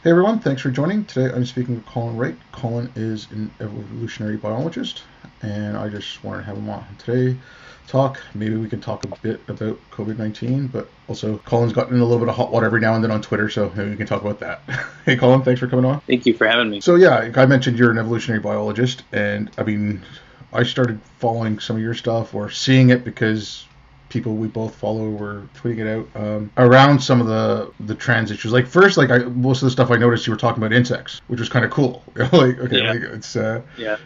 Hey everyone, thanks for joining. Today I'm speaking with Colin Wright. Colin is an evolutionary biologist, and I just wanted to have him on today. Maybe we can talk a bit about COVID-19, but also Colin's gotten in a little bit of hot water every now and then on Twitter, so maybe we can talk about that. Hey Colin, thanks for coming on. Thank you for having me. So yeah, I mentioned you're an evolutionary biologist, and I started following some of your stuff or seeing it because people we both follow were tweeting it out around some of the trans issues. Like first, most of the stuff I noticed you were talking about insects, which was kind of cool. Yeah.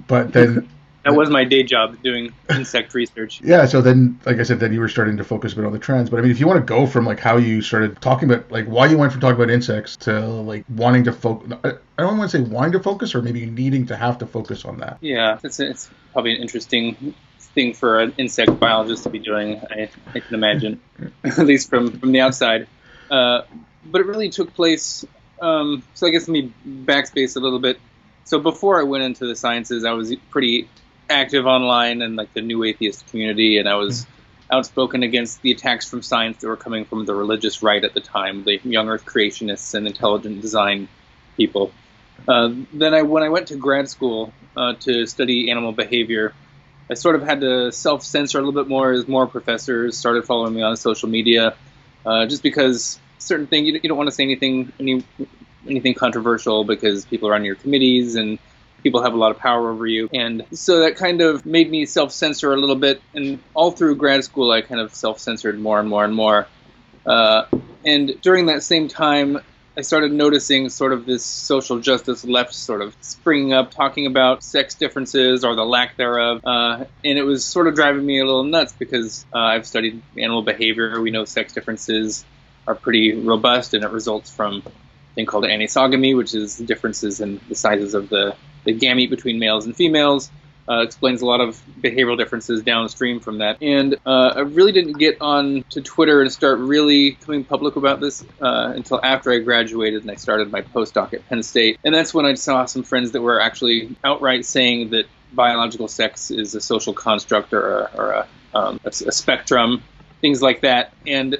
But then That was my day job, doing insect research. yeah. So then, like I said, then you were starting to focus a bit on the trans. But I mean, if you want to go from like how you started talking about like why you went from talking about insects to like wanting to focus. I don't want to say wanting to focus, or maybe needing to have to focus on that. Yeah, it's probably an interesting thing for an insect biologist to be doing, I can imagine, at least from the outside. But it really took place, so I guess let me backspace a little bit. So before I went into the sciences, I was pretty active online in like the new atheist community, and I was outspoken against the attacks from science that were coming from the religious right at the time, the young earth creationists and intelligent design people. When I went to grad school to study animal behavior, I sort of had to self-censor a little bit more as more professors started following me on social media, just because certain things you don't want to say anything controversial because people are on your committees and people have a lot of power over you. And so that kind of made me self-censor a little bit. And all through grad school, I kind of self-censored more and more and more. And during that same time, I started noticing sort of this social justice left sort of springing up, talking about sex differences or the lack thereof. And it was sort of driving me a little nuts because I've studied animal behavior. We know sex differences are pretty robust, and it results from a thing called anisogamy, which is differences in the sizes of the gamete between males and females. Explains a lot of behavioral differences downstream from that. And I really didn't get on to Twitter and start really coming public about this until after I graduated and I started my postdoc at Penn State. And that's when I saw some friends that were actually outright saying that biological sex is a social construct or a spectrum, things like that. And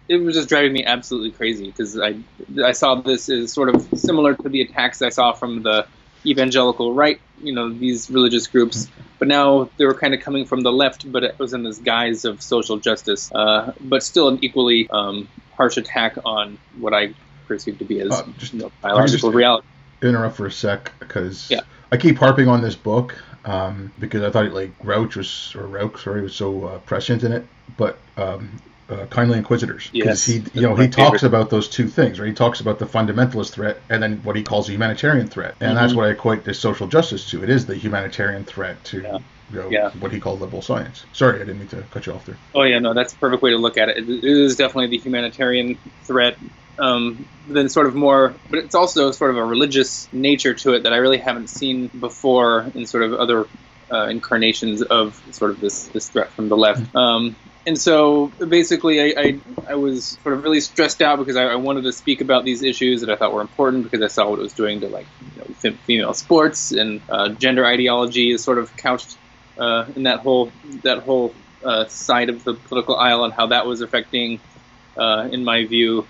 it was just driving me absolutely crazy because I saw this as sort of similar to the attacks I saw from the evangelical right, these religious groups, but now they were kind of coming from the left, but it was in this guise of social justice, but still an equally harsh attack on what I perceive to be as biological reality. Interrupt for a sec because I keep harping on this book because I thought Rauch was so prescient in it, but Kindly Inquisitors, because he talks about those two things, right? He talks about the fundamentalist threat and then what he calls the humanitarian threat, and that's what I equate this social justice to. It is the humanitarian threat to what he called liberal science. Sorry, I didn't mean to cut you off there. Oh yeah, no, that's a perfect way to look at it. It is definitely the humanitarian threat. Then sort of more, but it's also sort of a religious nature to it that I really haven't seen before in sort of other incarnations of sort of this threat from the left. And so basically I was sort of really stressed out because I wanted to speak about these issues that I thought were important because I saw what it was doing to female sports, and gender ideology is sort of couched in that whole side of the political aisle, and how that was affecting, in my view,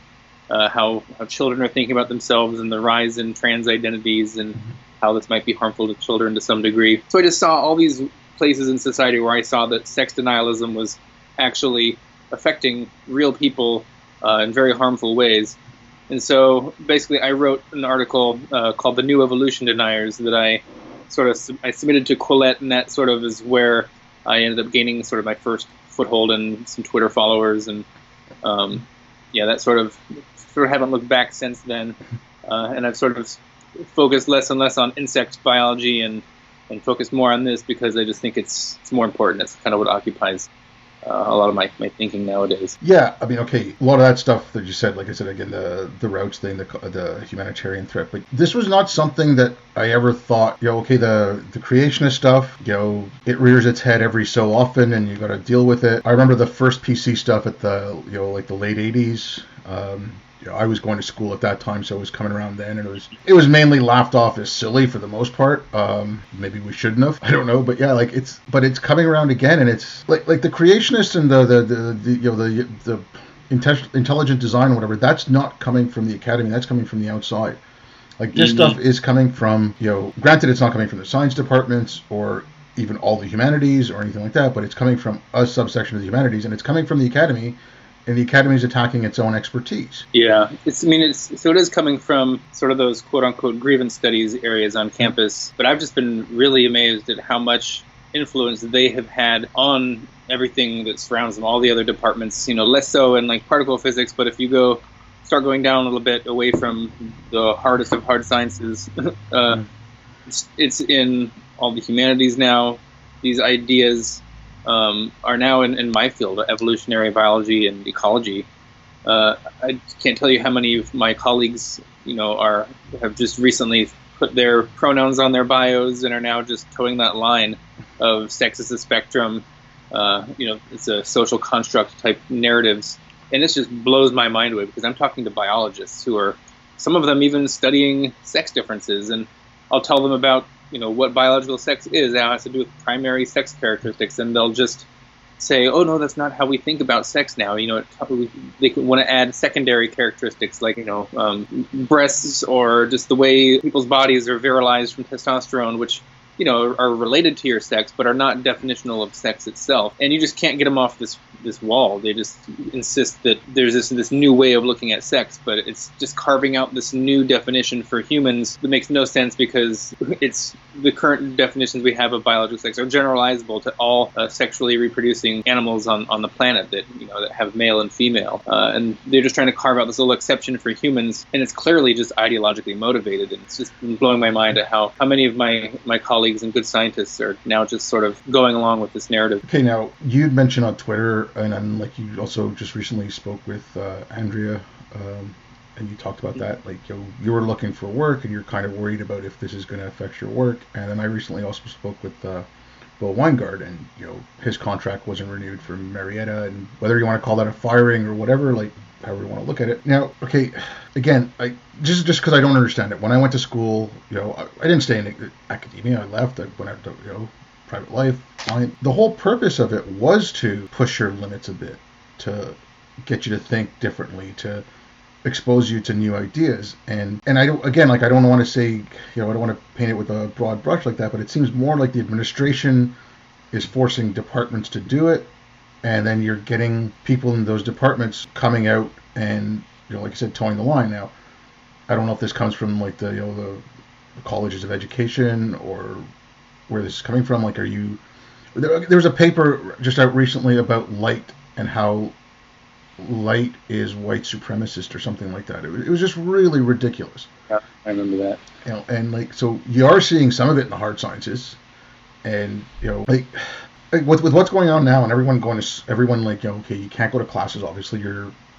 how children are thinking about themselves and the rise in trans identities and how this might be harmful to children to some degree. So I just saw all these places in society where I saw that sex denialism was actually affecting real people in very harmful ways. And so basically I wrote an article called The New Evolution Deniers that I submitted to Quillette, and that sort of is where I ended up gaining sort of my first foothold and some Twitter followers, and that sort of haven't looked back since then. And I've sort of focused less and less on insect biology and focused more on this because I just think it's more important. It's kind of what occupies a lot of my thinking nowadays. Yeah, I mean, okay, a lot of that stuff that you said, like I said, again, the Rauch thing, the humanitarian threat, but this was not something that I ever thought, the creationist stuff, it rears its head every so often and you got to deal with it. I remember the first PC stuff at the late 80s. I was going to school at that time, so it was coming around then, and it was mainly laughed off as silly for the most part. Maybe we shouldn't have, I don't know, but yeah, it's coming around again, and it's like the creationists and the intelligent design or whatever, that's not coming from the academy. That's coming from the outside. Like this stuff is coming from, granted it's not coming from the science departments or even all the humanities or anything like that, but it's coming from a subsection of the humanities, and it's coming from the academy, and the academy is attacking its own expertise. Yeah, so it is coming from sort of those quote unquote grievance studies areas on campus, but I've just been really amazed at how much influence they have had on everything that surrounds them, all the other departments, less so in like particle physics, but if you start going down a little bit away from the hardest of hard sciences, it's in all the humanities now. These ideas are now in my field, evolutionary biology and ecology. I can't tell you how many of my colleagues, have just recently put their pronouns on their bios and are now just towing that line of sex is a spectrum. It's a social construct type narratives, and this just blows my mind away because I'm talking to biologists who are, some of them even studying sex differences, and I'll tell them about what biological sex is, how it has to do with primary sex characteristics, and they'll just say, oh no, that's not how we think about sex now. They want to add secondary characteristics like breasts, or just the way people's bodies are virilized from testosterone, which are related to your sex but are not definitional of sex itself. And you just can't get them off this wall. They just insist that there's this new way of looking at sex, but it's just carving out this new definition for humans that makes no sense because it's the current definitions we have of biological sex are generalizable to all sexually reproducing animals on the planet that that have male and female, and they're just trying to carve out this little exception for humans, and it's clearly just ideologically motivated. And it's just blowing my mind at how many of my colleagues and good scientists are now just sort of going along with this narrative. Okay, now you'd mentioned on Twitter, and then like you also just recently spoke with Andrea, and you talked about that, like you were looking for work and you're kind of worried about if this is going to affect your work. And then I recently also spoke with Bo Weingard, and his contract wasn't renewed for Marietta, and whether you want to call that a firing or whatever, like however you want to look at it. Now, okay, again, I just because I don't understand it. When I went to school, I didn't stay in academia. I left. I went out to private life. The whole purpose of it was to push your limits a bit, to get you to think differently, to expose you to new ideas. And I don't want to say, I don't want to paint it with a broad brush like that, but it seems more like the administration is forcing departments to do it, and then you're getting people in those departments coming out and, like I said, towing the line. Now, I don't know if this comes from like the colleges of education or where this is coming from. Like, there was a paper just out recently about light and how light is white supremacist or something like that. It was just really ridiculous. Yeah, I remember that. And like, so you are seeing some of it in the hard sciences, and like with what's going on now, and everyone like, okay, you can't go to classes. Obviously,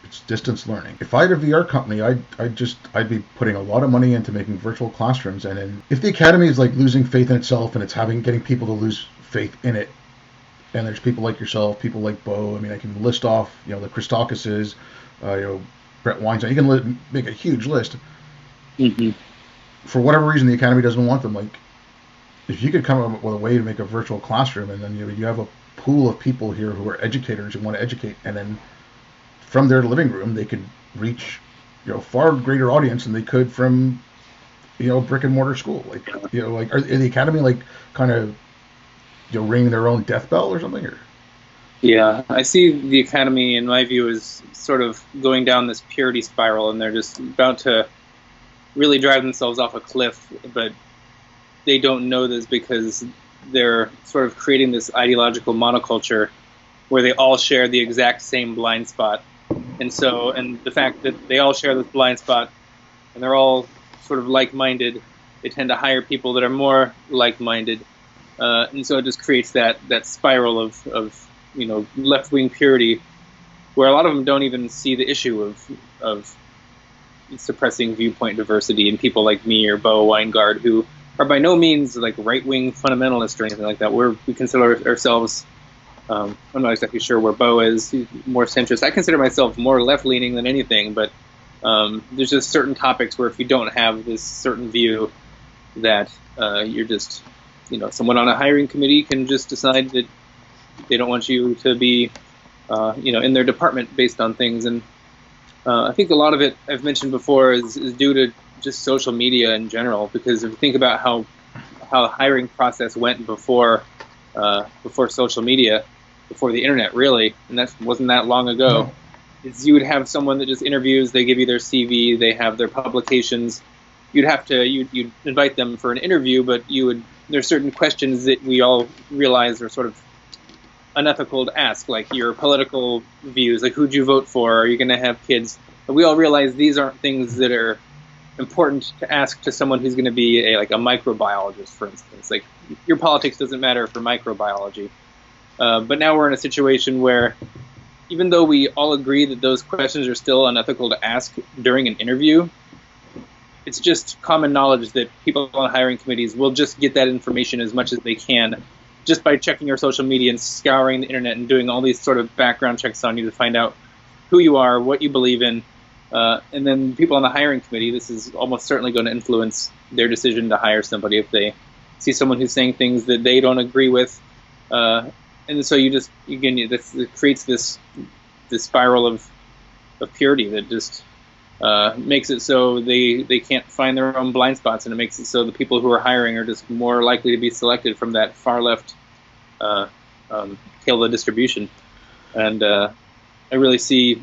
it's distance learning. If I had a VR company, I'd be putting a lot of money into making virtual classrooms. And then if the academy is like losing faith in itself, and it's getting people to lose faith in it, and there's people like yourself, people like Bo. I mean, I can list off, the Christakises, Brett Weinstein. You can make a huge list. Mm-hmm. For whatever reason, the academy doesn't want them. Like, if you could come up with a way to make a virtual classroom, and then you have a pool of people here who are educators who want to educate, and then from their living room they could reach far greater audience than they could from brick and mortar school. Like, are the academy like kind of ringing their own death bell or something? Or? Yeah, I see the academy, in my view, is sort of going down this purity spiral, and they're just about to really drive themselves off a cliff, but they don't know this because they're sort of creating this ideological monoculture where they all share the exact same blind spot. And the fact that they all share this blind spot and they're all sort of like-minded, they tend to hire people that are more like-minded. And so it just creates that spiral of left-wing purity, where a lot of them don't even see the issue of suppressing viewpoint diversity, and people like me or Bo Weingard, who are by no means like right-wing fundamentalists or anything like that. We consider ourselves, I'm not exactly sure where Bo is, he's more centrist. I consider myself more left-leaning than anything, but there's just certain topics where if you don't have this certain view, that you're just, someone on a hiring committee can just decide that they don't want you to be in their department based on things. And I think a lot of it I've mentioned before is due to just social media in general, because if you think about how the hiring process went before social media, before the internet, really, and that wasn't that long ago. No. Is you would have someone that just interviews, they give you their CV, they have their publications. You'd invite them for an interview, but there's certain questions that we all realize are sort of unethical to ask, like your political views, like who'd you vote for, are you going to have kids? But we all realize these aren't things that are important to ask to someone who's going to be a microbiologist, for instance. Like, your politics doesn't matter for microbiology. But now we're in a situation where, even though we all agree that those questions are still unethical to ask during an interview, it's just common knowledge that people on hiring committees will just get that information as much as they can just by checking your social media and scouring the internet and doing all these sort of background checks on you to find out who you are, what you believe in. And then people on the hiring committee, this is almost certainly going to influence their decision to hire somebody if they see someone who's saying things that they don't agree with. And so it creates this spiral of purity that just makes it so they can't find their own blind spots, and it makes it so the people who are hiring are just more likely to be selected from that far left tail of the distribution. And I really see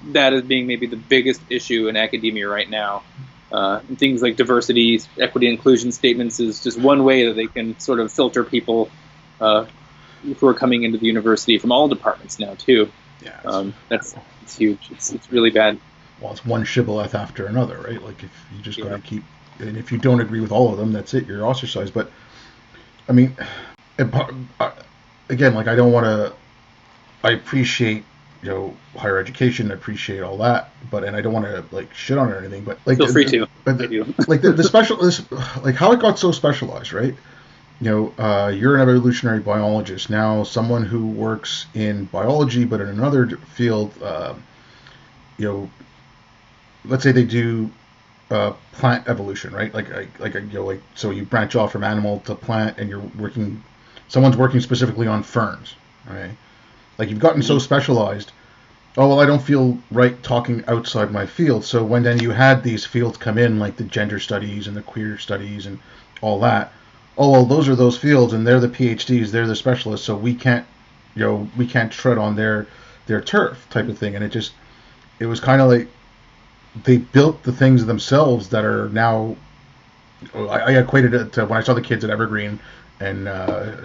that as being maybe the biggest issue in academia right now. And things like diversity, equity, inclusion statements is just one way that they can sort of filter people who are coming into the university from all departments now too. Yeah, it's huge. It's really bad. Well, it's one shibboleth after another, right? Like, if you just got to keep, and if you don't agree with all of them, that's it. You're ostracized. But I mean, again, like, I appreciate, higher education, I appreciate all that, and I don't want to like shit on it or anything, but like, feel free to. But like the special, like how it got so specialized, right? You're an evolutionary biologist now. Someone who works in biology, but in another field, let's say they do plant evolution, right? So you branch off from animal to plant, and someone's working specifically on ferns, right? Like, you've gotten so specialized. Oh, well, I don't feel right talking outside my field. So when then you had these fields come in, like the gender studies and the queer studies and all that, oh, well, those are those fields, and they're the PhDs, they're the specialists, so we can't tread on their turf type of thing. And it was kind of like they built the things themselves that are now. I equated it to when I saw the kids at Evergreen and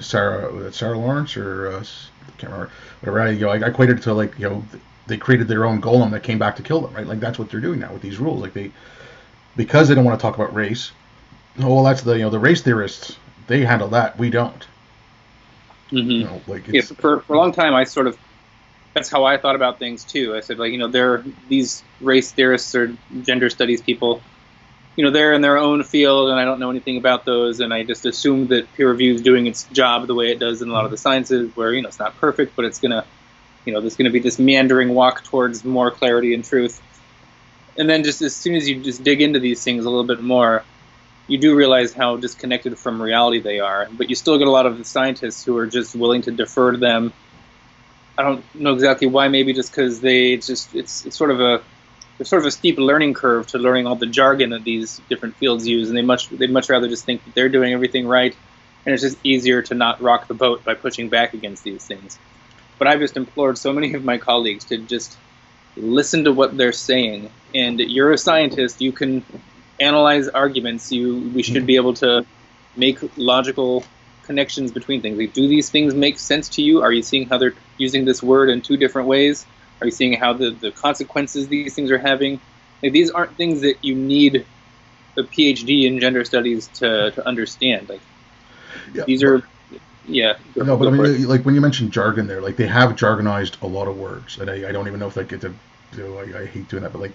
Sarah Lawrence, or I can't remember, whatever. I equated it to, they created their own golem that came back to kill them, right? Like, that's what they're doing now with these rules. Like, because they don't want to talk about race. Oh, well, that's the race theorists. They handle that. We don't. Mm-hmm. For a long time, that's how I thought about things too. I said, they're these race theorists or gender studies people. They're in their own field, and I don't know anything about those, and I just assumed that peer review is doing its job the way it does in a lot of the sciences, where it's not perfect, but it's gonna, there's gonna be this meandering walk towards more clarity and truth. And then just as soon as you just dig into these things a little bit more, you do realize how disconnected from reality they are. But you still get a lot of the scientists who are just willing to defer to them. I don't know exactly why. Maybe just because it's sort of a steep learning curve to learning all the jargon that these different fields use, and they'd much rather just think that they're doing everything right, and it's just easier to not rock the boat by pushing back against these things. But I've just implored so many of my colleagues to just listen to what they're saying. And you're a scientist, you can analyze arguments, we should be able to make logical connections between things. Like, do these things make sense to you? Are you seeing how they're using this word in two different ways? Are you seeing how the consequences these things are having? Like, these aren't things that you need a PhD in gender studies to understand. Like, these are, No, but I mean, like, when you mentioned jargon there, like, they have jargonized a lot of words, and I don't even know if that gets to. I hate doing that, but like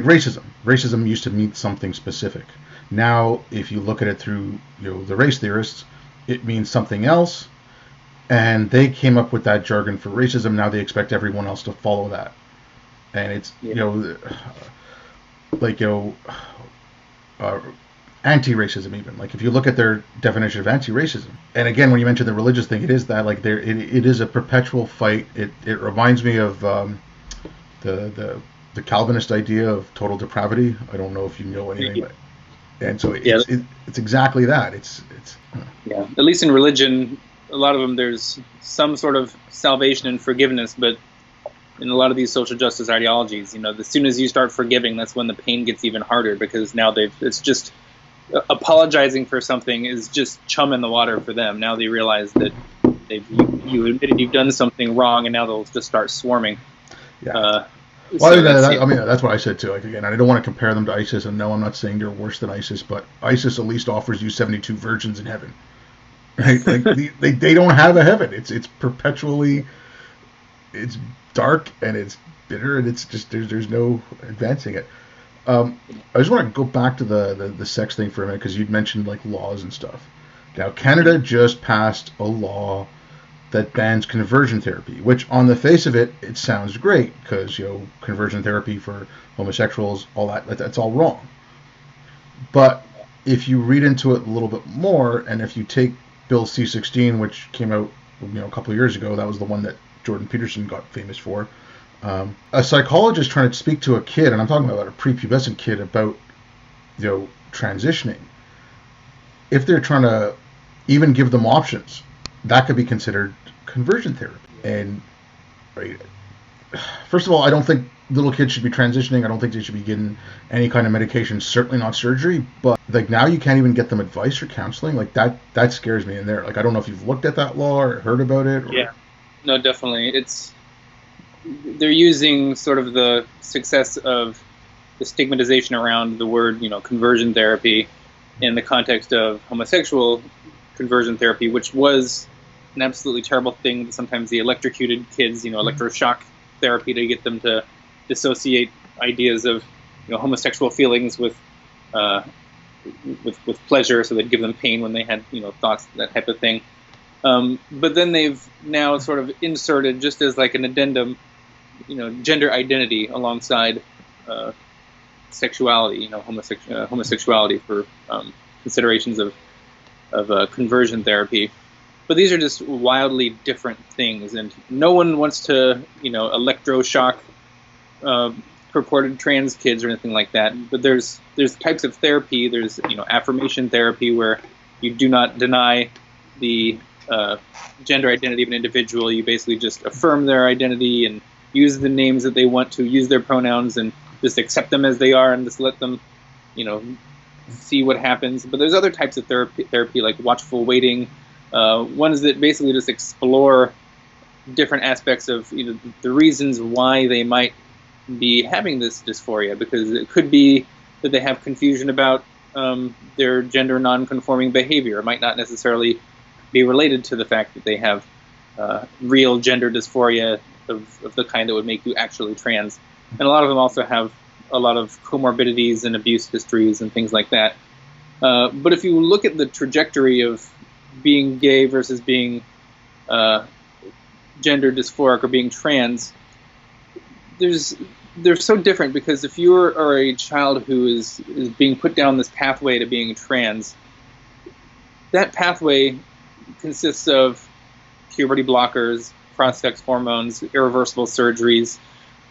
racism. Racism used to mean something specific. Now, if you look at it through the race theorists, it means something else. And they came up with that jargon for racism. Now they expect everyone else to follow that. And it's, anti-racism even. Like if you look at their definition of anti-racism, and again when you mention the religious thing, it is that like it is a perpetual fight. It reminds me of the Calvinist idea of total depravity. I don't know if you know anything about it. And so it's exactly that. It's yeah. At least in religion, a lot of them there's some sort of salvation and forgiveness, but in a lot of these social justice ideologies, as soon as you start forgiving, that's when the pain gets even harder, because now it's just apologizing for something is just chum in the water for them. Now they realize that you admitted you've done something wrong, and now they'll just start swarming. Yeah. That's what I said too. Like again, I don't want to compare them to ISIS, and no, I'm not saying they're worse than ISIS, but ISIS at least offers you 72 virgins in heaven. Right? Like they don't have a heaven. It's perpetually, it's dark and it's bitter, and it's just there's no advancing it. I just want to go back to the sex thing for a minute, because you'd mentioned like laws and stuff. Now Canada just passed a law that bans conversion therapy, which on the face of it sounds great, because conversion therapy for homosexuals, all that's all wrong. But if you read into it a little bit more, and if you take Bill C-16, which came out a couple of years ago, that was the one that Jordan Peterson got famous for. A psychologist trying to speak to a kid, and I'm talking about a prepubescent kid, about transitioning. If they're trying to even give them options, that could be considered conversion therapy. And right, first of all, I don't think little kids should be transitioning. I don't think they should be getting any kind of medication, certainly not surgery. But like now you can't even get them advice or counseling. Like that scares me in there. Like I don't know if you've looked at that law or heard about it. Or... Yeah, no, definitely. They're using sort of the success of the stigmatization around the word, conversion therapy in the context of homosexual conversion therapy, which was an absolutely terrible thing. Sometimes they electrocuted kids, electroshock therapy to get them to dissociate ideas of, homosexual feelings with pleasure, so they'd give them pain when they had, thoughts, that type of thing. But then they've now sort of inserted, just as like an addendum, gender identity alongside sexuality, homosexuality for considerations of conversion therapy. But these are just wildly different things, and no one wants to, electroshock purported trans kids or anything like that. But there's types of therapy. There's affirmation therapy, where you do not deny the gender identity of an individual. You basically just affirm their identity and use the names that they want to, use their pronouns, and just accept them as they are, and just let them, see what happens. But there's other types of therapy like watchful waiting, ones that basically just explore different aspects of the reasons why they might be having this dysphoria, because it could be that they have confusion about their gender non-conforming behavior. It might not necessarily be related to the fact that they have real gender dysphoria of the kind that would make you actually trans. And a lot of them also have a lot of comorbidities and abuse histories and things like that. But if you look at the trajectory of being gay versus being gender dysphoric or being trans, they're so different, because if you are a child who is being put down this pathway to being trans, that pathway consists of puberty blockers, cross-sex hormones, irreversible surgeries,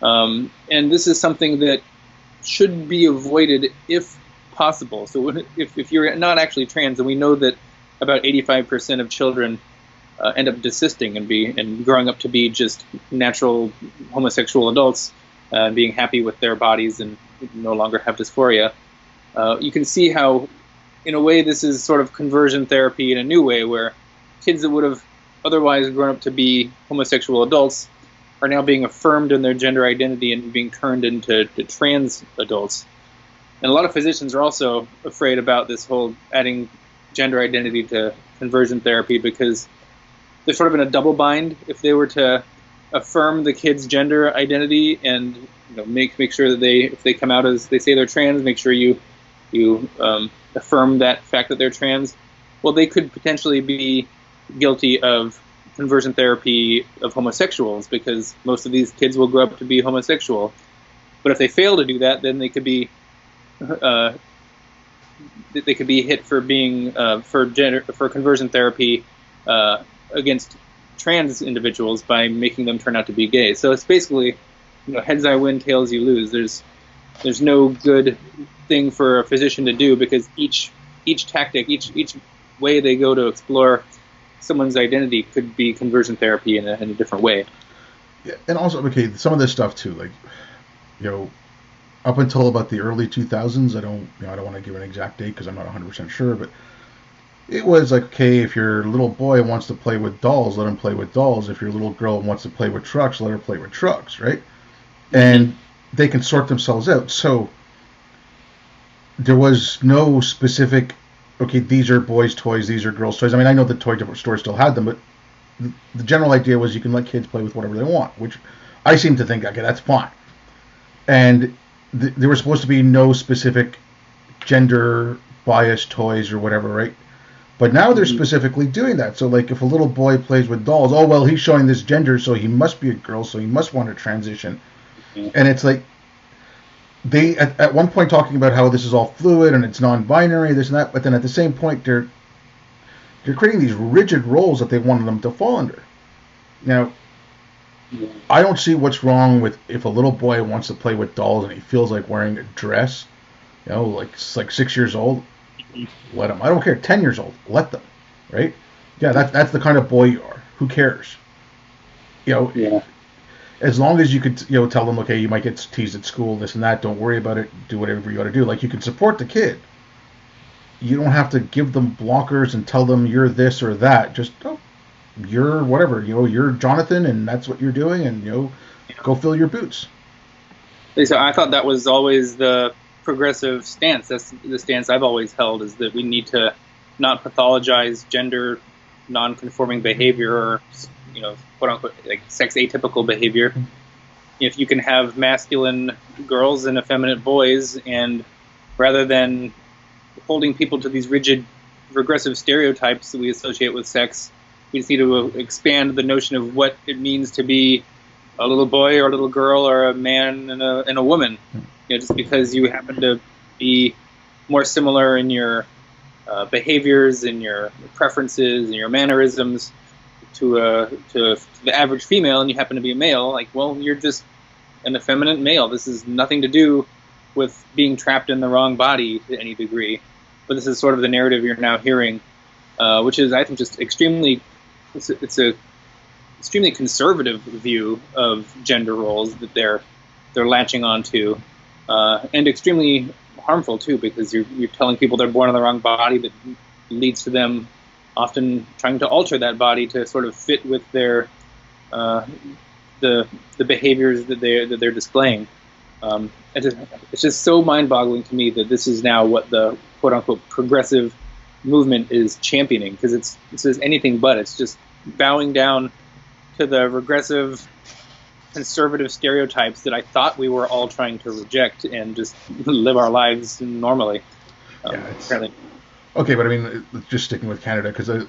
and this is something that should be avoided if possible. So if you're not actually trans, and we know that about 85% of children end up desisting and growing up to be just natural homosexual adults, being happy with their bodies and no longer have dysphoria, you can see how, in a way, this is sort of conversion therapy in a new way, where kids that would have otherwise grown up to be homosexual adults are now being affirmed in their gender identity and being turned into trans adults. And a lot of physicians are also afraid about this whole adding gender identity to conversion therapy, because they're sort of in a double bind. If they were to affirm the kid's gender identity and make sure that if they come out as they say they're trans, make sure you affirm that fact that they're trans, well, they could potentially be guilty of conversion therapy of homosexuals, because most of these kids will grow up to be homosexual. But if they fail to do that, then they could be they could be hit for being for conversion therapy against trans individuals by making them turn out to be gay. So it's basically, heads I win, tails you lose. There's no good thing for a physician to do, because each tactic, each way they go to explore someone's identity could be conversion therapy in a different way. Yeah, and also, okay, some of this stuff too, like, up until about the early 2000s, I don't want to give an exact date because I'm not 100% sure, but it was like, okay, if your little boy wants to play with dolls, let him play with dolls. If your little girl wants to play with trucks, let her play with trucks, right? And they can sort themselves out. So there was no specific, okay, these are boys' toys, these are girls' toys. I mean, I know the toy store still had them, but the general idea was you can let kids play with whatever they want, which I seem to think, okay, that's fine. And there were supposed to be no specific gender biased toys or whatever, right? But now they're specifically doing that. So, like, if a little boy plays with dolls, oh, well, he's showing this gender, so he must be a girl, so he must want to transition. And it's like, they, at one point, talking about how this is all fluid and it's non-binary, this and that, but then at the same point, they're creating these rigid roles that they wanted them to fall under. Now, I don't see what's wrong with if a little boy wants to play with dolls and he feels like wearing a dress, like 6 years old, let him. I don't care, 10 years old, let them, right? Yeah, that's the kind of boy you are. Who cares? As long as you could, tell them, okay, you might get teased at school, this and that, don't worry about it, do whatever you got to do. Like, you can support the kid. You don't have to give them blockers and tell them you're this or that. Just, you're whatever, you're Jonathan, and that's what you're doing, and, go fill your boots. So I thought that was always the progressive stance. That's the stance I've always held, is that we need to not pathologize gender non-conforming behavior, or, quote unquote, like sex atypical behavior. If you can have masculine girls and effeminate boys, and rather than holding people to these rigid regressive stereotypes that we associate with sex, we just need to expand the notion of what it means to be a little boy or a little girl or a man and a woman. Just because you happen to be more similar in your behaviors and your preferences and your mannerisms to the average female, and you happen to be a male, like, well, you're just an effeminate male. This has nothing to do with being trapped in the wrong body to any degree. But this is sort of the narrative you're now hearing, which is, I think, just extremely conservative view of gender roles that they're latching onto, and extremely harmful too, because you're telling people they're born in the wrong body, that leads to them often trying to alter that body to sort of fit with their the behaviors that they're displaying. It's just so mind-boggling to me that this is now what the quote-unquote progressive movement is championing, because it says anything but. It's just bowing down to the regressive conservative stereotypes that I thought we were all trying to reject and just live our lives normally. Apparently. Okay, but I mean, just sticking with Canada, because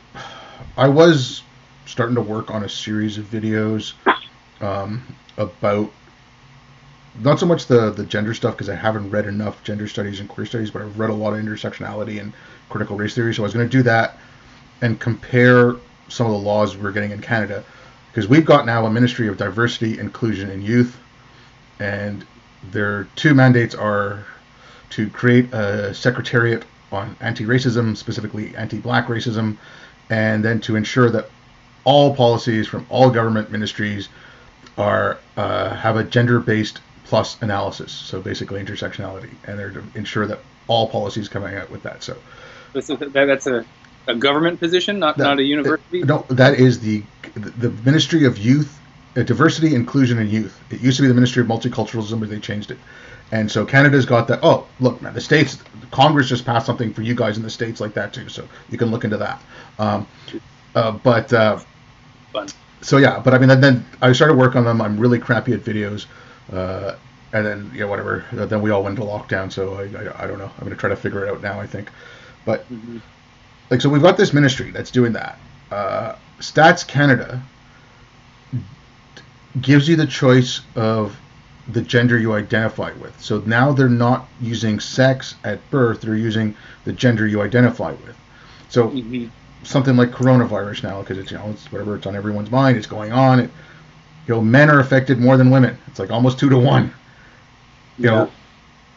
I was starting to work on a series of videos about not so much the gender stuff, because I haven't read enough gender studies and queer studies, but I've read a lot of intersectionality and critical race theory, so I was going to do that and compare some of the laws we're getting in Canada, because we've got now a Ministry of Diversity, Inclusion, and Youth, and their two mandates are to create a secretariat on anti-racism, specifically anti-black racism, and then to ensure that all policies from all government ministries are have a gender-based plus analysis, so basically intersectionality, and they're to ensure that all policies coming out with that. So that's a government position, not a university? No, that is the Ministry of Youth, Diversity, Inclusion, and Youth. It used to be the Ministry of Multiculturalism, but they changed it. And so Canada's got that. Oh, look, man, the States, Congress just passed something for you guys in the States like that too, so you can look into that. Fun. So yeah, but I mean, then I started work on them. I'm really crappy at videos, and then whatever. Then we all went into lockdown, so I don't know. I'm gonna try to figure it out now, I think. But like, so we've got this ministry that's doing that. Stats Canada gives you the choice of the gender you identify with. So now they're not using sex at birth; they're using the gender you identify with. So something like coronavirus now, because it's it's whatever, it's on everyone's mind, it's going on. Men are affected more than women. It's like almost 2-to-1.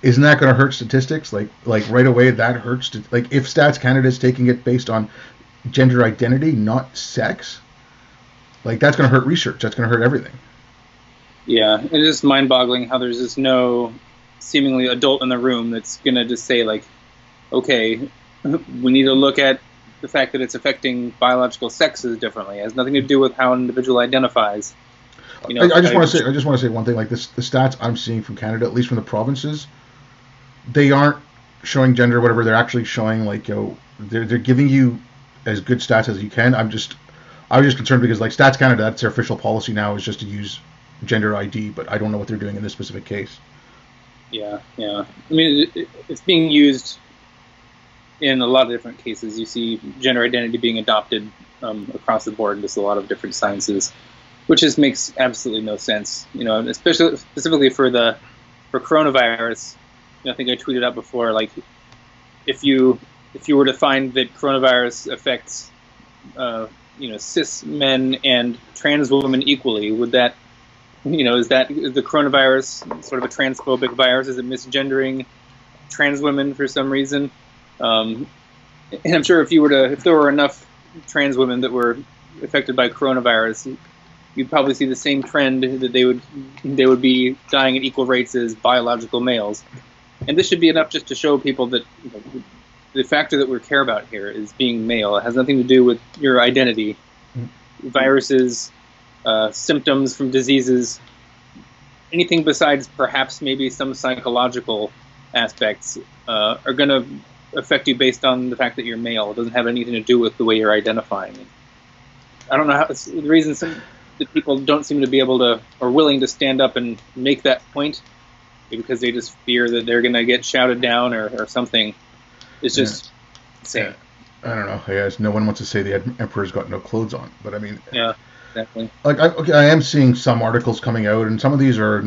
Isn't that going to hurt statistics? Like right away, that hurts. Like if Stats Canada is taking it based on gender identity, not sex, like that's going to hurt research. That's going to hurt everything. Yeah, it's just mind-boggling how there's just no seemingly adult in the room that's going to just say, like, okay, we need to look at the fact that it's affecting biological sexes differently. It has nothing to do with how an individual identifies. I just want to say one thing. Like this, the stats I'm seeing from Canada, at least from the provinces, they aren't showing gender or whatever. They're actually showing they're giving you as good stats as you can. I was just concerned because like Stats Canada, that's their official policy now, is just to use gender ID, but I don't know what they're doing in this specific case. Yeah. I mean, it's being used in a lot of different cases. You see gender identity being adopted across the board in just a lot of different sciences, which just makes absolutely no sense. Especially specifically for coronavirus. I think I tweeted out before, like, if you were to find that coronavirus affects cis men and trans women equally, would that is the coronavirus sort of a transphobic virus? Is it misgendering trans women for some reason? And I'm sure if there were enough trans women that were affected by coronavirus, you'd probably see the same trend that they would be dying at equal rates as biological males. And this should be enough just to show people that the factor that we care about here is being male. It has nothing to do with your identity. Viruses, symptoms from diseases, anything besides perhaps maybe some psychological aspects are going to affect you based on the fact that you're male. It doesn't have anything to do with the way you're identifying. I don't know how the reason that people don't seem to be able to or willing to stand up and make that point, because they just fear that they're going to get shouted down or something. It's just insane. I don't know. I guess no one wants to say the emperor's got no clothes on, but I mean, yeah, exactly. Like, I am seeing some articles coming out, and some of these are,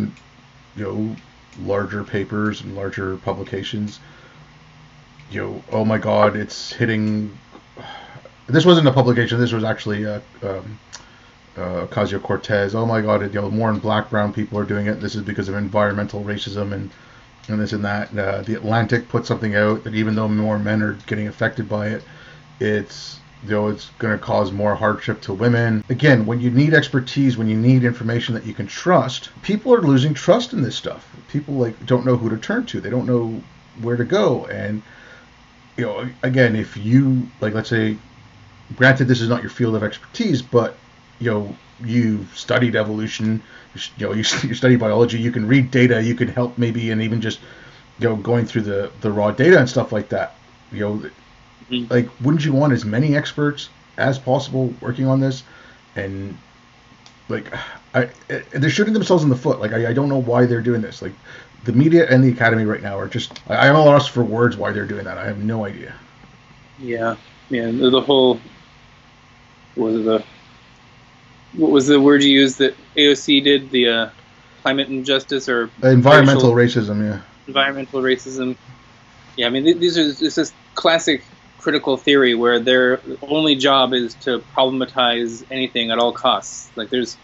larger papers and larger publications. Oh my God, it's hitting. This wasn't a publication. This was actually Ocasio-Cortez. Oh my God, more and black, brown people are doing it. This is because of environmental racism and this and that. The Atlantic put something out that even though more men are getting affected by it, it's it's going to cause more hardship to women. Again, when you need expertise, when you need information that you can trust, people are losing trust in this stuff. People don't know who to turn to. They don't know where to go. And again, if you let's say, granted, this is not your field of expertise, but you've studied evolution, you study biology, you can read data, you can help maybe, and even just going through the raw data and stuff like that. Wouldn't you want as many experts as possible working on this? And they're shooting themselves in the foot. I don't know why they're doing this. The media and the academy right now are just, I'm at a loss for words why they're doing that. I have no idea. Yeah. The whole, what was the word you used that AOC did? The climate injustice or environmental racism? Yeah. Environmental racism. Yeah. I mean, these are this classic critical theory where their only job is to problematize anything at all costs. There's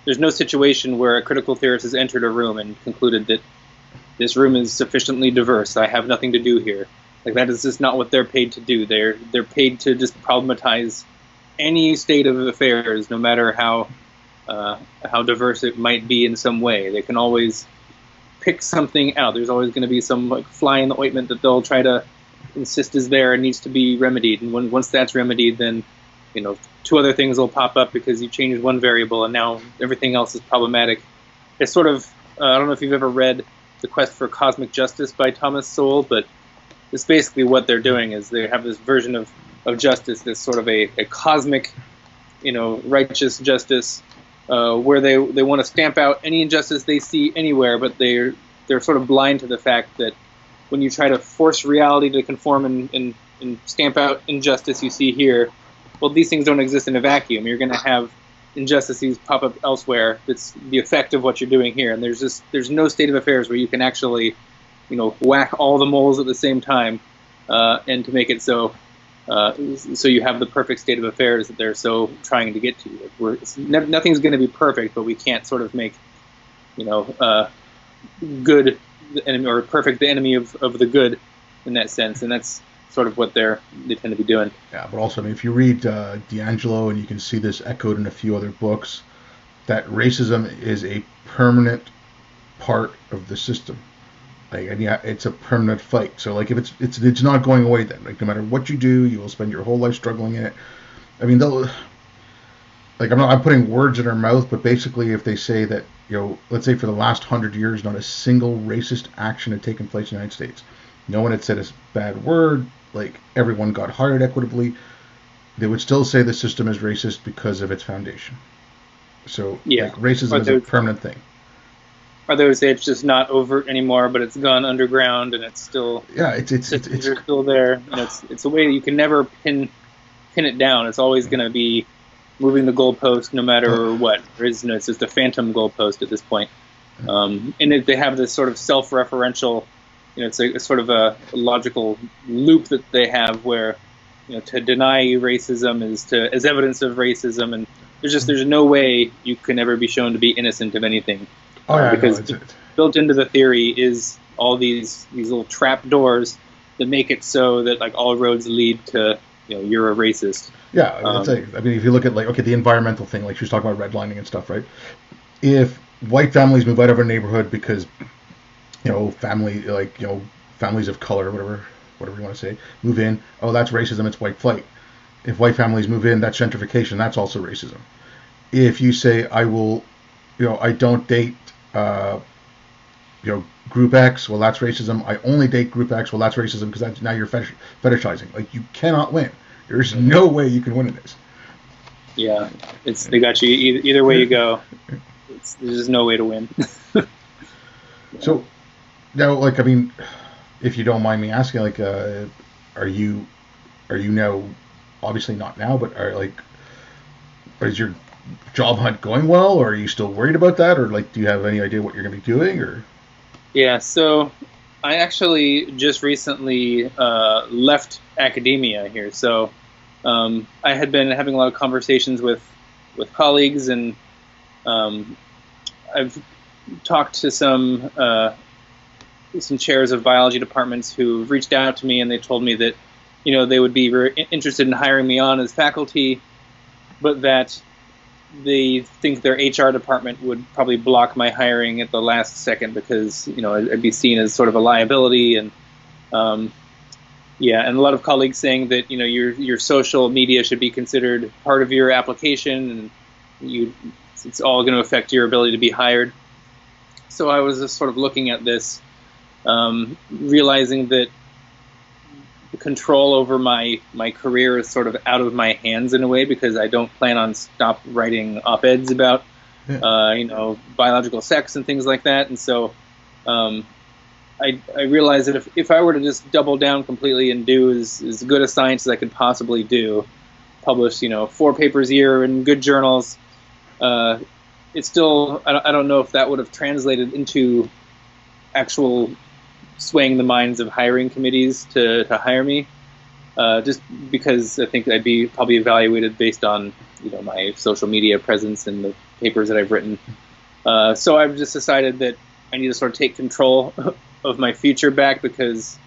no situation where a critical theorist has entered a room and concluded that this room is sufficiently diverse. I have nothing to do here. That is just not what they're paid to do. They're paid to just problematize any state of affairs, no matter how diverse it might be in some way. They can always pick something out. There's always going to be some fly in the ointment that they'll try to insist is there and needs to be remedied. And once that's remedied, then two other things will pop up because you changed one variable and now everything else is problematic. It's sort of I don't know if you've ever read The Quest for Cosmic Justice by Thomas Sowell, but it's basically what they're doing is they have this version of justice, this sort of a cosmic, righteous justice, where they want to stamp out any injustice they see anywhere, but they're sort of blind to the fact that when you try to force reality to conform and stamp out injustice you see here, well, these things don't exist in a vacuum. You're going to have injustices pop up elsewhere. It's the effect of what you're doing here, and there's no state of affairs where you can actually, whack all the moles at the same time, and to make it so you have the perfect state of affairs that they're so trying to get to. Nothing's going to be perfect, but we can't sort of make, good the enemy, or perfect the enemy of the good in that sense, and that's sort of what they tend to be doing. Yeah, but also, I mean, if you read D'Angelo, and you can see this echoed in a few other books, that racism is a permanent part of the system. Like, and yeah, it's a permanent fight. So, like, if it's not going away, then, like, no matter what you do, you will spend your whole life struggling in it. I mean, I'm putting words in her mouth, but basically, if they say that, let's say for the last 100 years, not a single racist action had taken place in the United States. No one had said a bad word. Like, everyone got hired equitably. They would still say the system is racist because of its foundation. So, yeah, like, racism is a permanent thing. Or they would say it's just not overt anymore, but it's gone underground, and it's still it's still there. And it's a way that you can never pin it down. It's always going to be moving the goalpost no matter what. It's just a phantom goalpost at this point. And they have this sort of self-referential, it's sort of a logical loop that they have where, to deny racism is evidence of racism, and there's no way you can ever be shown to be innocent of anything. Because built into the theory is all these little trap doors that make it so that, like, all roads lead to, you're a racist. Yeah, I mean, if you look at, like, the environmental thing, like she was talking about redlining and stuff, right? If white families move out of a neighborhood because, families of color, whatever you want to say, move in, that's racism, it's white flight. If white families move in, that's gentrification, that's also racism. If you say, I don't date, group X, well, that's racism. I only date group X, well, that's racism, because now you're fetishizing. Like, you cannot win. There's no way you can win in this. Yeah, they got you either way you go. There's just no way to win. So, now, like, I mean, if you don't mind me asking, like, are you now, obviously not now, but is your job hunt going well, or are you still worried about that, or, like, do you have any idea what you're going to be doing, or? Yeah, so I actually just recently left academia here. So I had been having a lot of conversations with colleagues, and I've talked to some chairs of biology departments who reached out to me, and they told me that they would be very interested in hiring me on as faculty, but that they think their HR department would probably block my hiring at the last second because, I'd be seen as sort of a liability. And and a lot of colleagues saying that, your social media should be considered part of your application, and it's all going to affect your ability to be hired. So I was just sort of looking at this, realizing that the control over my career is sort of out of my hands in a way, because I don't plan on stop writing op-eds about, biological sex and things like that. And so I realized that if I were to just double down completely and do as good a science as I could possibly do, publish, 4 papers a year in good journals, it's still, I don't know if that would have translated into actual swaying the minds of hiring committees to hire me, just because I think I'd be probably evaluated based on my social media presence and the papers that I've written. So I've just decided that I need to sort of take control of my future back, because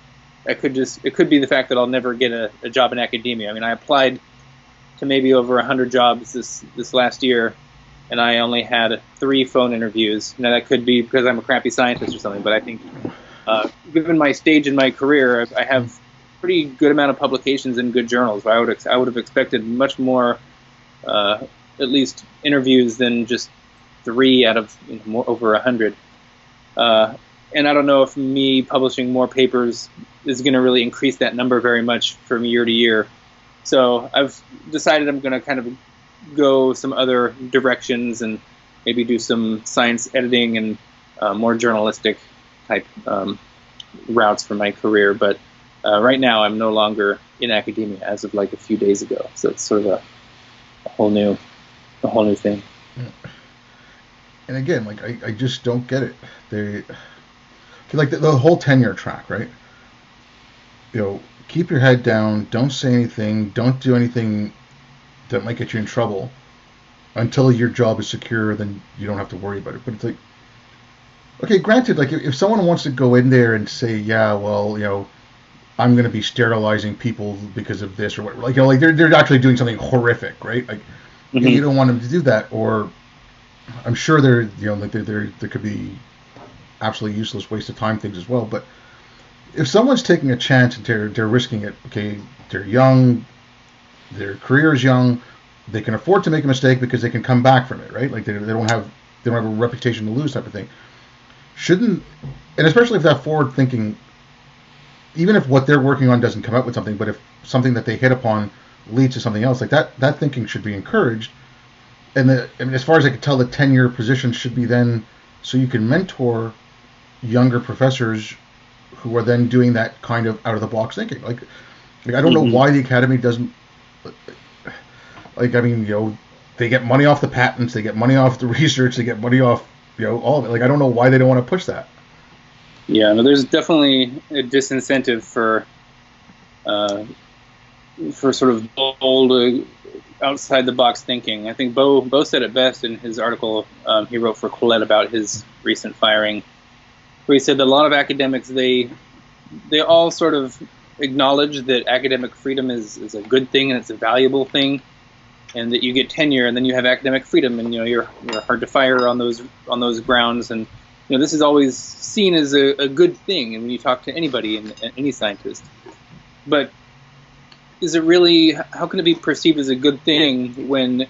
it could be the fact that I'll never get a job in academia. I mean, I applied to maybe over 100 jobs this last year, and I only had 3 phone interviews. Now, that could be because I'm a crappy scientist or something, but I think given my stage in my career, I have a pretty good amount of publications in good journals. I would have expected much more, at least interviews, than just 3 out of over 100. And I don't know if me publishing more papers is going to really increase that number very much from year to year. So I've decided I'm going to kind of go some other directions and maybe do some science editing and more journalistic type routes for my career. But right now I'm no longer in academia as of like a few days ago. So it's sort of a whole new a whole new thing. And again, like I just don't get it. They like the whole tenure track, right? Keep your head down. Don't say anything. Don't do anything that might get you in trouble until your job is secure. Then you don't have to worry about it. But it's like, okay, granted, like if someone wants to go in there and say, yeah, well, I'm going to be sterilizing people because of this or whatever, like they're actually doing something horrific, right? Like you don't want them to do that, or I'm sure there could be absolutely useless waste of time things as well. But if someone's taking a chance and they're risking it, okay, they're young, their career is young, they can afford to make a mistake because they can come back from it, right? Like they don't have a reputation to lose type of thing. Shouldn't, and especially if that forward thinking, even if what they're working on doesn't come up with something, but if something that they hit upon leads to something else, like that thinking should be encouraged. And as far as I can tell, the tenure position should be then so you can mentor younger professors who are then doing that kind of out of the box thinking. Like I don't know why the academy doesn't. Like I mean, they get money off the patents, they get money off the research, they get money off all of it. Like I don't know why they don't want to push that. Yeah, no, there's definitely a disincentive for sort of bold, outside the box thinking. I think Bo said it best in his article he wrote for Colette about his recent firing, where he said that a lot of academics they all sort of acknowledge that academic freedom is a good thing and it's a valuable thing, and that you get tenure and then you have academic freedom and you're hard to fire on those grounds, and this is always seen as a good thing, and when you talk to anybody and any scientist. But is it really, how can it be perceived as a good thing when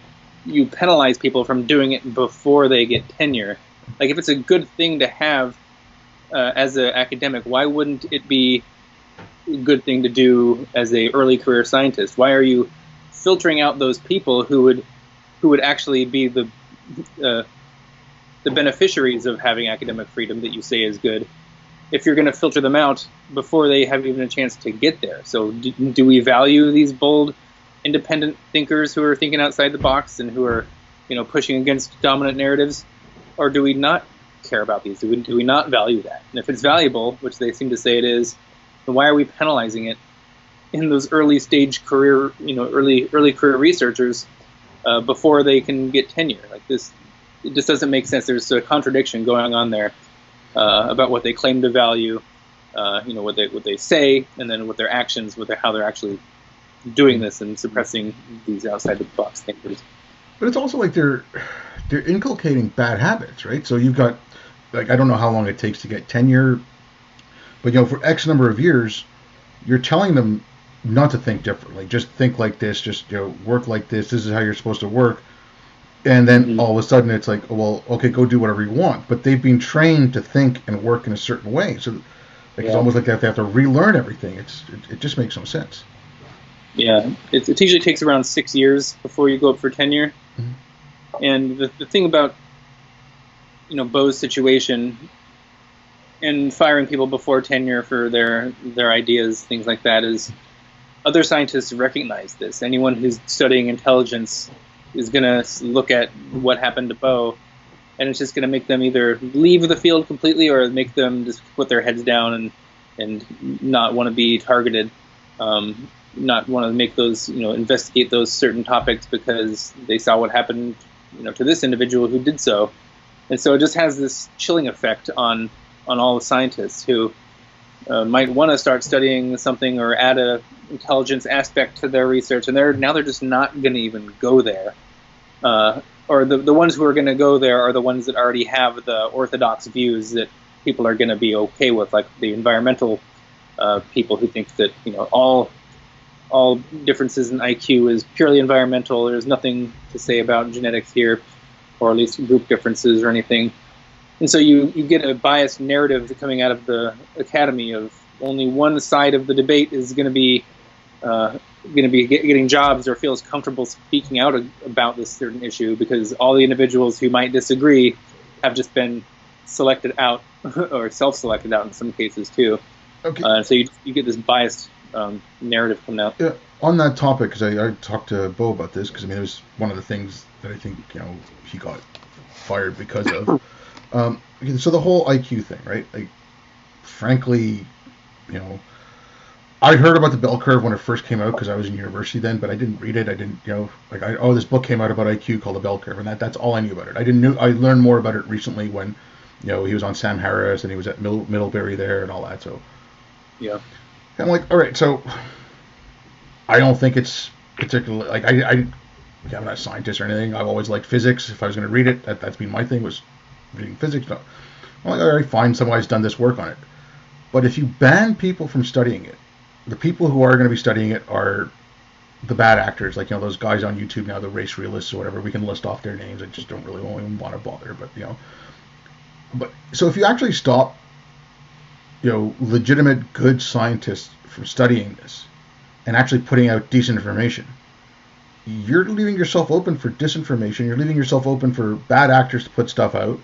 you penalize people from doing it before they get tenure? Like if it's a good thing to have as an academic, why wouldn't it be a good thing to do as a early career scientist? Why are you filtering out those people who would actually be the beneficiaries of having academic freedom that you say is good, if you're going to filter them out before they have even a chance to get there? So do we value these bold, independent thinkers who are thinking outside the box and who are, pushing against dominant narratives, or do we not care about these? Do we not value that? And if it's valuable, which they seem to say it is, then why are we penalizing it in those early stage career, early career researchers before they can get tenure? Like this, it just doesn't make sense. There's a contradiction going on there about what they claim to value, what they say, and then what their actions, how they're actually doing this and suppressing these outside the box thinkers. But it's also like they're inculcating bad habits, right? So you've got, like, I don't know how long it takes to get tenure, but for X number of years, you're telling them not to think differently. Just think like this. Just work like this. This is how you're supposed to work. And then all of a sudden it's like, well, okay, go do whatever you want. But they've been trained to think and work in a certain way. So it's almost like they have to relearn everything. It just makes no sense. Yeah, it usually takes around 6 years before you go up for tenure. And the thing about Bo's situation and firing people before tenure for their ideas, things like that, is other scientists recognize this. Anyone who's studying intelligence is going to look at what happened to Bo, and it's just going to make them either leave the field completely or make them just put their heads down and not want to be targeted, not want to make those, investigate those certain topics because they saw what happened, to this individual who did so. And so it just has this chilling effect on all the scientists who might want to start studying something or add a intelligence aspect to their research, and they're just not going to even go there. Or the ones who are going to go there are the ones that already have the orthodox views that people are going to be okay with, like the environmental people who think that all differences in IQ is purely environmental. There's nothing to say about genetics here, or at least group differences or anything. And so you get a biased narrative coming out of the academy of only one side of the debate is going to be getting jobs or feels comfortable speaking out about this certain issue, because all the individuals who might disagree have just been selected out or self-selected out in some cases too. Okay. So you get this biased narrative coming out. Yeah. on that topic, because I talked to Bo about this, because I mean it was one of the things that I think he got fired because of. So the whole IQ thing, right? Like, frankly, I heard about the bell curve when it first came out because I was in university then, but I didn't read it. I didn't, this book came out about IQ called The Bell Curve, and that's all I knew about it. I learned more about it recently when, he was on Sam Harris and he was at Middlebury there and all that. So, yeah, I'm like, all right, so I don't think it's particularly like I'm not a scientist or anything. I've always liked physics. If I was going to read it, that's been my thing, was reading physics. No. I'm like, all right, fine. Somebody's done this work on it. But if you ban people from studying it, the people who are going to be studying it are the bad actors, like those guys on YouTube now, the race realists or whatever. We can list off their names. I just don't really even want to bother. But so if you actually stop, legitimate good scientists from studying this and actually putting out decent information, you're leaving yourself open for disinformation. You're leaving yourself open for bad actors to put stuff out.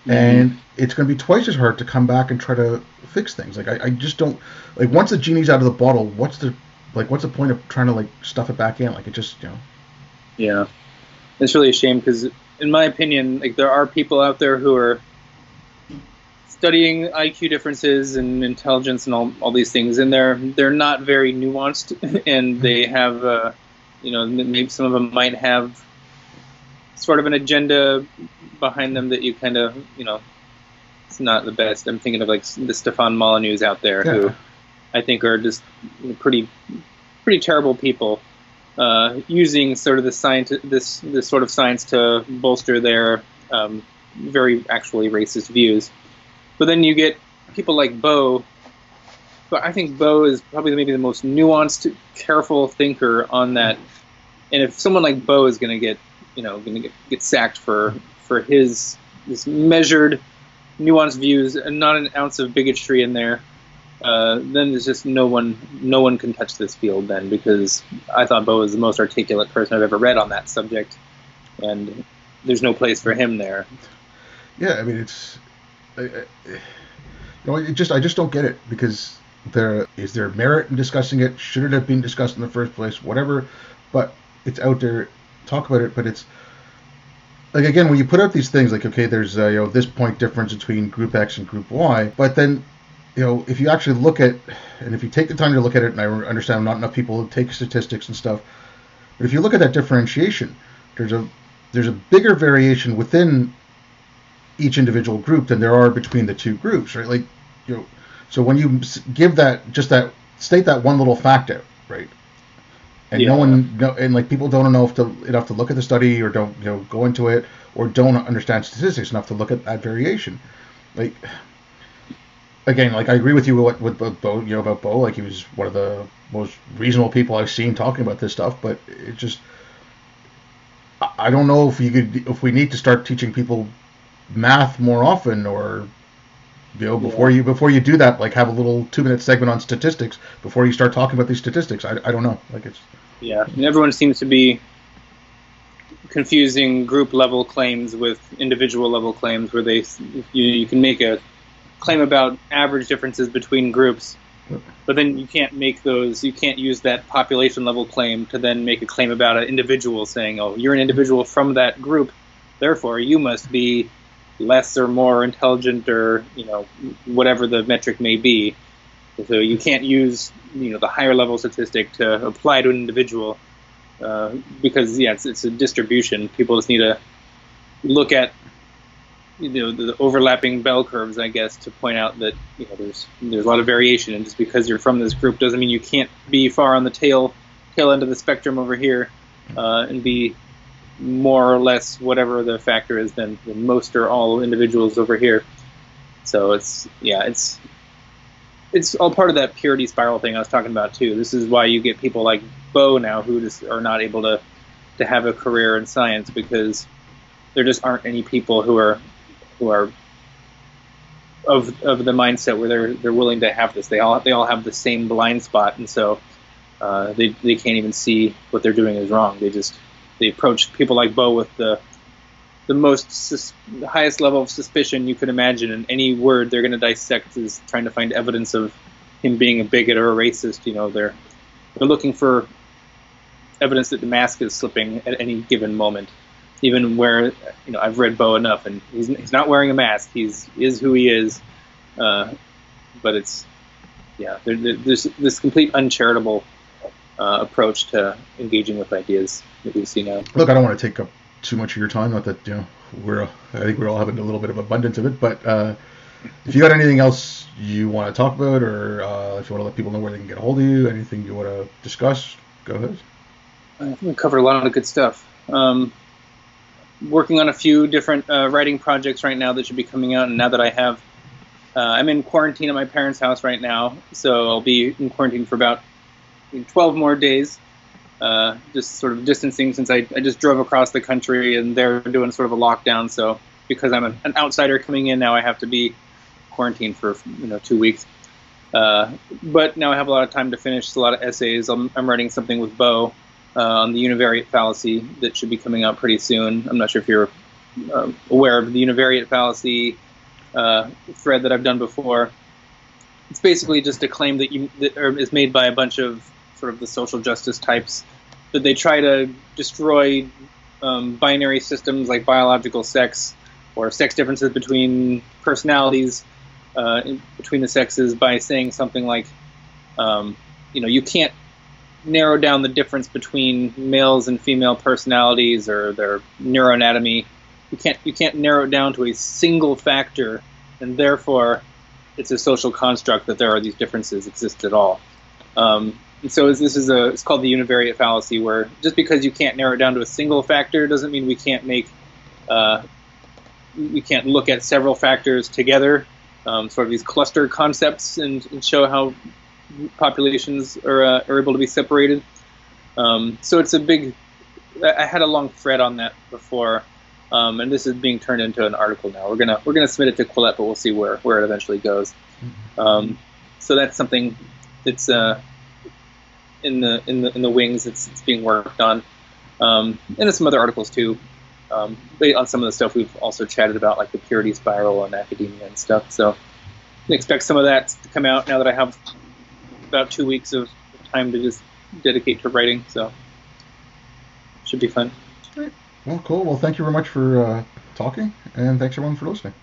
Mm-hmm. And it's going to be twice as hard to come back and try to fix things. Like, I just don't, like, once the genie's out of the bottle, what's the point of trying to, like, stuff it back in? Like, it just, Yeah. It's really a shame because, in my opinion, like, there are people out there who are studying IQ differences and intelligence and all these things, and they're not very nuanced, and they have, maybe some of them might have sort of an agenda behind them that you kind of, it's not the best. I'm thinking of like the Stefan Molyneux out there, who I think are just pretty terrible people, using sort of this sort of science to bolster their very actually racist views. But then you get people like Bo. But I think Bo is probably maybe the most nuanced, careful thinker on that. And if someone like Bo is going to get get sacked for his measured, nuanced views and not an ounce of bigotry in there, then there's just no one can touch this field then, because I thought Bo was the most articulate person I've ever read on that subject, and there's no place for him there. Yeah, I mean, it's, I just don't get it, because is there merit in discussing it? Should it have been discussed in the first place? Whatever, but it's out there. Talk about it, but it's like, again, when you put out these things like, okay, there's this point difference between group X and group Y, but then if you actually look at, and if you take the time to look at it, and I understand not enough people take statistics and stuff, but if you look at that differentiation, there's a bigger variation within each individual group than there are between the two groups, right? Like, so when you give state that one little fact out, right? And and people don't know enough to look at the study, or don't go into it, or don't understand statistics enough to look at that variation. Like, again, like, I agree with you with Bo, about Bo. Like, he was one of the most reasonable people I've seen talking about this stuff. But it just, I don't know if we need to start teaching people math more often, or before you do that, like, have a little 2-minute segment on statistics before you start talking about these statistics. I don't know. Like, it's. Yeah, and everyone seems to be confusing group level claims with individual level claims, where you can make a claim about average differences between groups, but then you can't use that population level claim to then make a claim about an individual, saying, oh, you're an individual from that group, therefore you must be less or more intelligent, or whatever the metric may be. So you can't use the higher level statistic to apply to an individual, because it's a distribution. People just need to look at the overlapping bell curves, I guess, to point out that there's a lot of variation, and just because you're from this group doesn't mean you can't be far on the tail end of the spectrum over here, and be more or less whatever the factor is than most or all individuals over here. So it's all part of that purity spiral thing I was talking about too. This is why you get people like Bo now who just are not able to have a career in science, because there just aren't any people who are of the mindset where they're willing to have this. They all have the same blind spot, and so they can't even see what they're doing is wrong. They approach people like Bo with the highest level of suspicion you could imagine, and any word they're going to dissect is trying to find evidence of him being a bigot or a racist. they're looking for evidence that the mask is slipping at any given moment, even where I've read Bo enough, and he's not wearing a mask. He is who he is, but it's there's this complete uncharitable approach to engaging with ideas that we see now. Look, I don't want to take up too much of your time. Not that I think we're all having a little bit of abundance of it, but if you got anything else you want to talk about, or if you want to let people know where they can get a hold of you, anything you want to discuss, go ahead. I think we covered a lot of good stuff. Working on a few different writing projects right now that should be coming out, and now that I have, I'm in quarantine at my parents' house right now, so I'll be in quarantine for about 12 more days, just sort of distancing, since I just drove across the country and they're doing sort of a lockdown. So because I'm an outsider coming in now, I have to be quarantined for 2 weeks. But now I have a lot of time to finish a lot of essays. I'm writing something with Bo on the univariate fallacy that should be coming out pretty soon. I'm not sure if you're aware of the univariate fallacy thread that I've done before. It's basically just a claim that is made by a bunch of sort of the social justice types, that they try to destroy binary systems like biological sex or sex differences between personalities between the sexes by saying something like, you can't narrow down the difference between males and female personalities or their neuroanatomy. You can't narrow it down to a single factor, and therefore it's a social construct that there are these differences exist at all. And so it's called the univariate fallacy, where just because you can't narrow it down to a single factor doesn't mean we can't look at several factors together, sort of these cluster concepts, and show how populations are able to be separated. So it's I had a long thread on that before, and this is being turned into an article now. We're gonna submit it to Quillette, but we'll see where it eventually goes. So that's something that's in the wings. It's being worked on, and there's some other articles too, on some of the stuff we've also chatted about, like the purity spiral and academia and stuff. So I can expect some of that to come out now that I have about 2 weeks of time to just dedicate to writing. So should be fun. Great. Well, cool. Well, thank you very much for talking, and thanks everyone for listening.